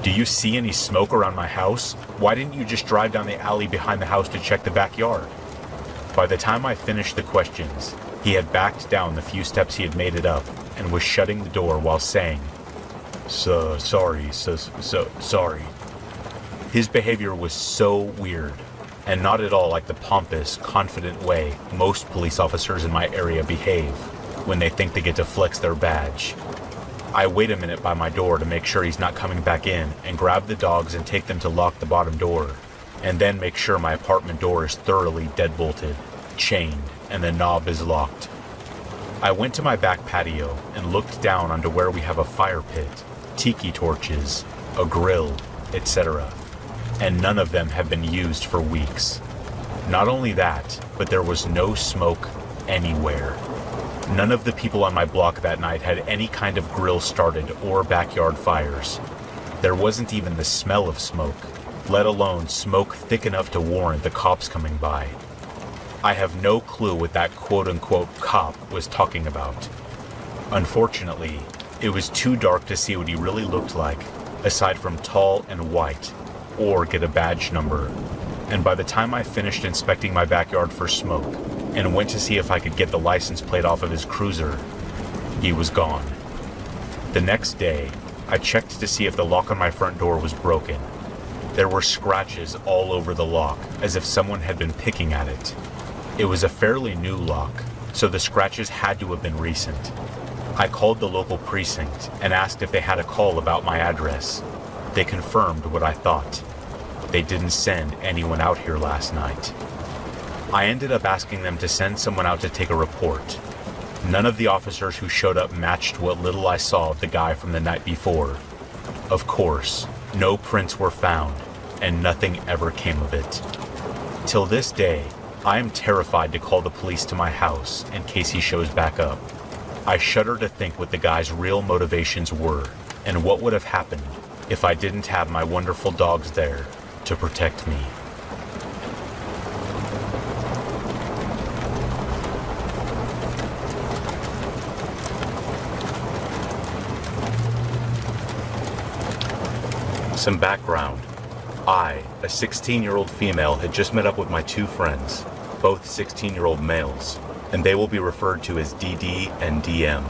Do you see any smoke around my house? Why didn't you just drive down the alley behind the house to check the backyard?" By the time I finished the questions, he had backed down the few steps he had made it up and was shutting the door while saying, sorry. His behavior was so weird, and not at all like the pompous, confident way most police officers in my area behave. when they think they get to flex their badge. I wait a minute by my door to make sure he's not coming back in and grab the dogs and take them to lock the bottom door, and then make sure my apartment door is thoroughly deadbolted, chained, and the knob is locked. I went to my back patio and looked down onto where we have a fire pit, tiki torches, a grill, etc., and none of them have been used for weeks. Not only that, but there was no smoke anywhere. None of the people on my block that night had any kind of grill started or backyard fires. There wasn't even the smell of smoke, let alone smoke thick enough to warrant the cops coming by. I have no clue what that quote-unquote cop was talking about. Unfortunately, it was too dark to see what he really looked like, aside from tall and white, or get a badge number. And by the time I finished inspecting my backyard for smoke, and went to see if I could get the license plate off of his cruiser, he was gone. The next day, I checked to see if the lock on my front door was broken. There were scratches all over the lock, as if someone had been picking at it. It was a fairly new lock, so the scratches had to have been recent. I called the local precinct and asked if they had a call about my address. They confirmed what I thought. They didn't send anyone out here last night. I ended up asking them to send someone out to take a report. None of the officers who showed up matched what little I saw of the guy from the night before. Of course, no prints were found, and nothing ever came of it. Till this day, I am terrified to call the police to my house in case he shows back up. I shudder to think what the guy's real motivations were, and what would have happened if I didn't have my wonderful dogs there to protect me. Some background. I, a 16-year-old female, had just met up with my two friends, both 16-year-old males, and they will be referred to as DD and DM,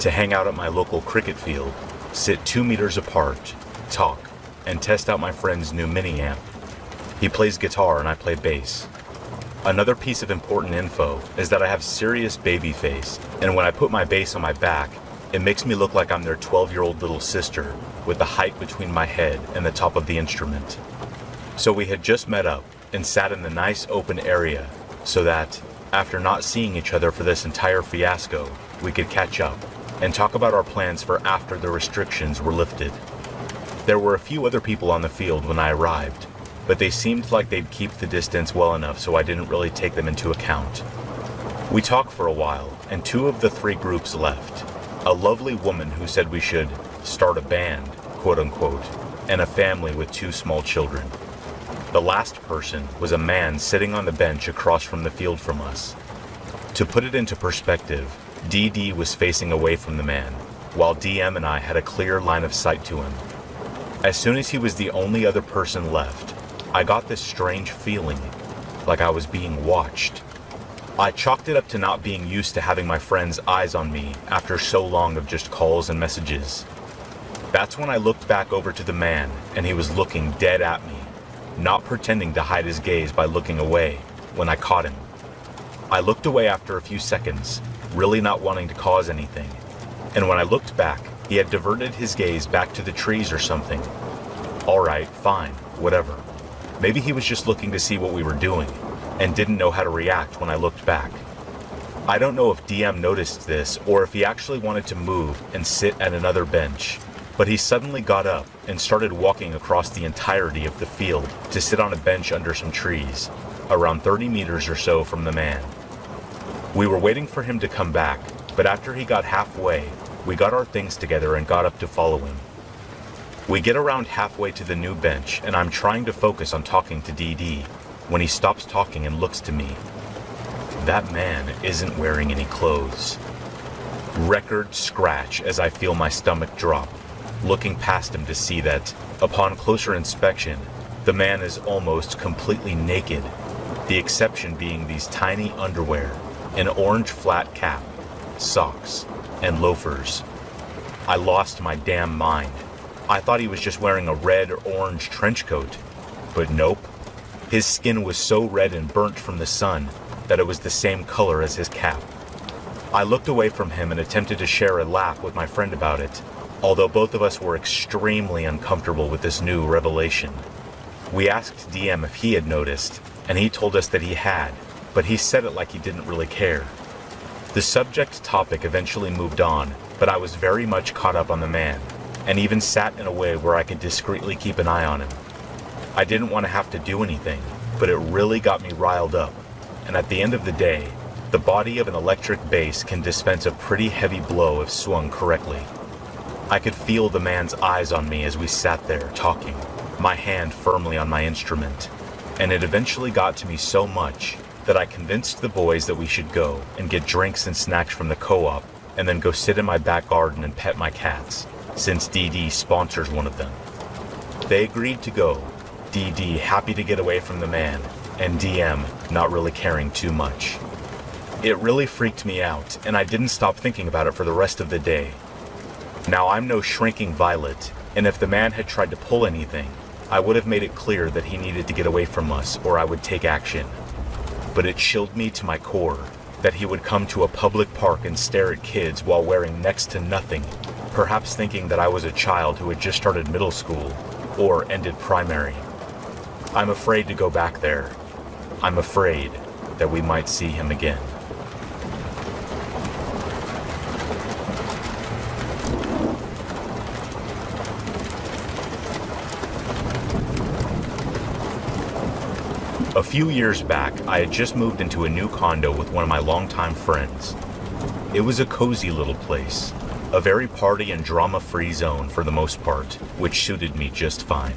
to hang out at my local cricket field, sit 2 meters apart, talk, and test out my friend's new mini-amp. He plays guitar and I play bass. Another piece of important info is that I have serious baby face, and when I put my bass on my back, it makes me look like I'm their 12-year-old little sister, with the height between my head and the top of the instrument. So we had just met up and sat in the nice open area so that, after not seeing each other for this entire fiasco, we could catch up and talk about our plans for after the restrictions were lifted. There were a few other people on the field when I arrived, but they seemed like they'd keep the distance well enough so I didn't really take them into account. We talked for a while, and 2 of the 3 groups left. A lovely woman who said we should start a band, quote unquote, and a family with 2 small children. The last person was a man sitting on the bench across from the field from us. To put it into perspective, DD was facing away from the man, while DM and I had a clear line of sight to him. As soon as he was the only other person left, I got this strange feeling, like I was being watched. I chalked it up to not being used to having my friend's eyes on me after so long of just calls and messages. That's when I looked back over to the man, and he was looking dead at me, not pretending to hide his gaze by looking away, when I caught him. I looked away after a few seconds, really not wanting to cause anything, and when I looked back, he had diverted his gaze back to the trees or something. Alright, fine, whatever. Maybe he was just looking to see what we were doing, and didn't know how to react when I looked back. I don't know if DM noticed this or if he actually wanted to move and sit at another bench, but he suddenly got up and started walking across the entirety of the field to sit on a bench under some trees, around 30 meters or so from the man. We were waiting for him to come back, but after he got halfway, we got our things together and got up to follow him. We get around halfway to the new bench, and I'm trying to focus on talking to DD, when he stops talking and looks to me. That man isn't wearing any clothes. Record scratch as I feel my stomach drop, looking past him to see that, upon closer inspection, the man is almost completely naked, the exception being these tiny underwear, an orange flat cap, socks, and loafers. I lost my damn mind. I thought he was just wearing a red or orange trench coat, but nope. His skin was so red and burnt from the sun that it was the same color as his cap. I looked away from him and attempted to share a laugh with my friend about it, although both of us were extremely uncomfortable with this new revelation. We asked DM if he had noticed, and he told us that he had, but he said it like he didn't really care. The subject topic eventually moved on, but I was very much caught up on the man, and even sat in a way where I could discreetly keep an eye on him. I didn't want to have to do anything, but it really got me riled up, and at the end of the day, the body of an electric bass can dispense a pretty heavy blow if swung correctly. I could feel the man's eyes on me as we sat there talking, my hand firmly on my instrument, and it eventually got to me so much that I convinced the boys that we should go and get drinks and snacks from the co-op and then go sit in my back garden and pet my cats, since DD sponsors one of them. They agreed to go, DD happy to get away from the man, and DM not really caring too much. It really freaked me out, and I didn't stop thinking about it for the rest of the day. Now, I'm no shrinking violet, and if the man had tried to pull anything, I would have made it clear that he needed to get away from us or I would take action. But it chilled me to my core that he would come to a public park and stare at kids while wearing next to nothing, perhaps thinking that I was a child who had just started middle school or ended primary. I'm afraid to go back there. I'm afraid that we might see him again. A few years back, I had just moved into a new condo with one of my longtime friends. It was a cozy little place, a very party and drama-free zone for the most part, which suited me just fine.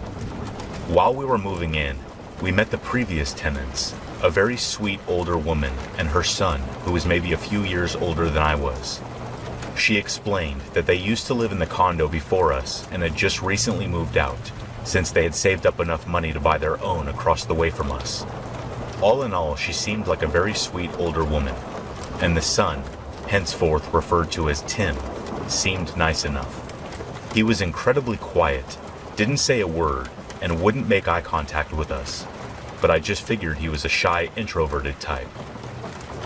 While we were moving in, we met the previous tenants, a very sweet older woman and her son, who was maybe a few years older than I was. She explained that they used to live in the condo before us and had just recently moved out, since they had saved up enough money to buy their own across the way from us. All in all, she seemed like a very sweet older woman, and the son, henceforth referred to as Tim, seemed nice enough. He was incredibly quiet, didn't say a word, and wouldn't make eye contact with us, but I just figured he was a shy, introverted type.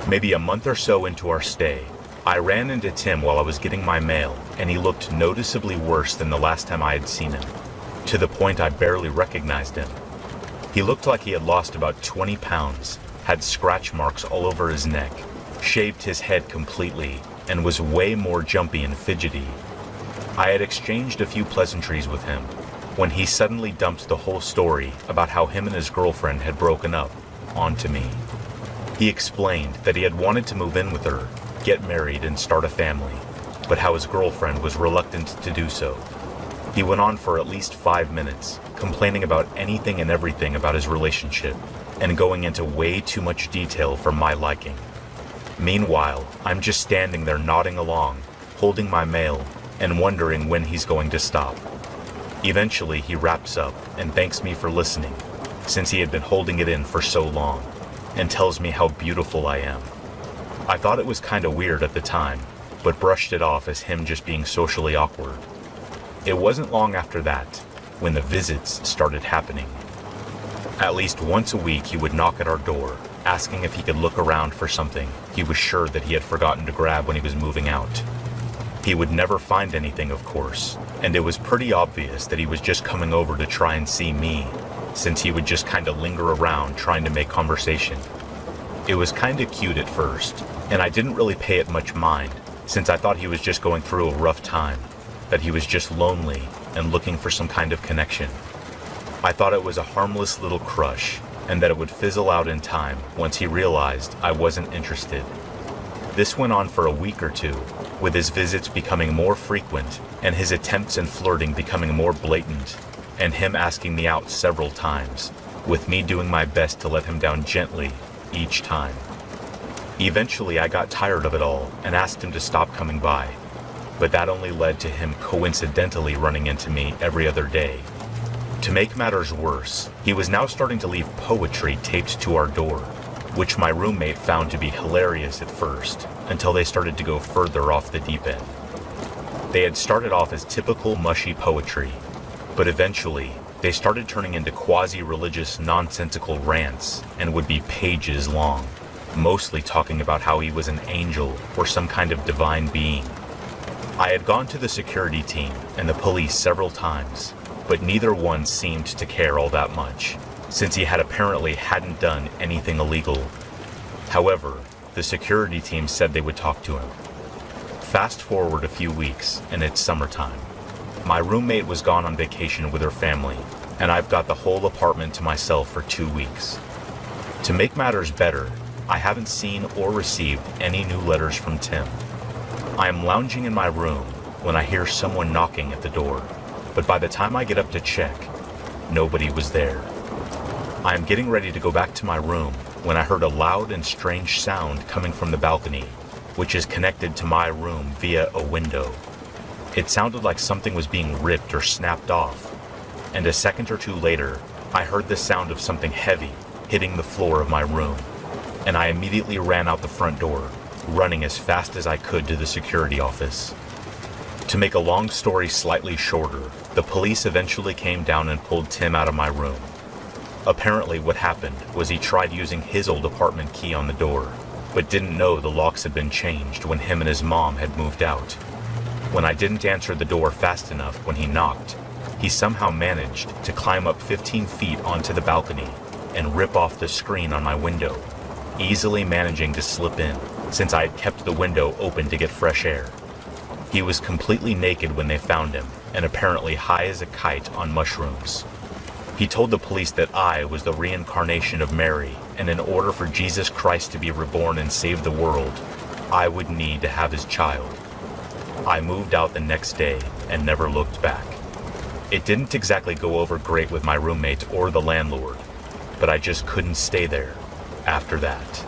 Maybe a month or so into our stay, I ran into Tim while I was getting my mail, and he looked noticeably worse than the last time I had seen him, to the point I barely recognized him. He looked like he had lost about 20 pounds, had scratch marks all over his neck, shaved his head completely, and was way more jumpy and fidgety. I had exchanged a few pleasantries with him when he suddenly dumped the whole story about how him and his girlfriend had broken up onto me. He explained that he had wanted to move in with her, get married, and start a family, but how his girlfriend was reluctant to do so. He went on for at least 5 minutes, complaining about anything and everything about his relationship, and going into way too much detail for my liking. Meanwhile, I'm just standing there nodding along, holding my mail, and wondering when he's going to stop. Eventually, he wraps up and thanks me for listening, since he had been holding it in for so long, and tells me how beautiful I am. I thought it was kinda weird at the time, but brushed it off as him just being socially awkward. It wasn't long after that when the visits started happening. At least once a week he would knock at our door, asking if he could look around for something he was sure that he had forgotten to grab when he was moving out. He would never find anything, of course, and it was pretty obvious that he was just coming over to try and see me, since he would just kinda linger around trying to make conversation. It was kinda cute at first, and I didn't really pay it much mind, since I thought he was just going through a rough time, that he was just lonely and looking for some kind of connection. I thought it was a harmless little crush, and that it would fizzle out in time once he realized I wasn't interested. This went on for a week or two, with his visits becoming more frequent and his attempts and flirting becoming more blatant, and him asking me out several times, with me doing my best to let him down gently each time. Eventually I got tired of it all and asked him to stop coming by, but that only led to him coincidentally running into me every other day. To make matters worse, he was now starting to leave poetry taped to our door, which my roommate found to be hilarious at first, until they started to go further off the deep end. They had started off as typical mushy poetry, but eventually they started turning into quasi-religious nonsensical rants and would be pages long. mostly talking about how he was an angel or some kind of divine being. I had gone to the security team and the police several times, but neither one seemed to care all that much, since he had apparently hadn't done anything illegal. However, the security team said they would talk to him. Fast forward a few weeks, and it's summertime. My roommate was gone on vacation with her family, and I've got the whole apartment to myself for 2 weeks. To make matters better, I haven't seen or received any new letters from Tim. I am lounging in my room when I hear someone knocking at the door, but by the time I get up to check, nobody was there. I am getting ready to go back to my room when I heard a loud and strange sound coming from the balcony, which is connected to my room via a window. It sounded like something was being ripped or snapped off, and a second or two later, I heard the sound of something heavy hitting the floor of my room, and I immediately ran out the front door, running as fast as I could to the security office. To make a long story slightly shorter, the police eventually came down and pulled Tim out of my room. Apparently what happened was he tried using his old apartment key on the door, but didn't know the locks had been changed when him and his mom had moved out. When I didn't answer the door fast enough when he knocked, he somehow managed to climb up 15 feet onto the balcony and rip off the screen on my window, easily managing to slip in, since I had kept the window open to get fresh air. He was completely naked when they found him, and apparently high as a kite on mushrooms. He told the police that I was the reincarnation of Mary, and in order for Jesus Christ to be reborn and save the world, I would need to have his child. I moved out the next day and never looked back. It didn't exactly go over great with my roommate or the landlord, but I just couldn't stay there after that.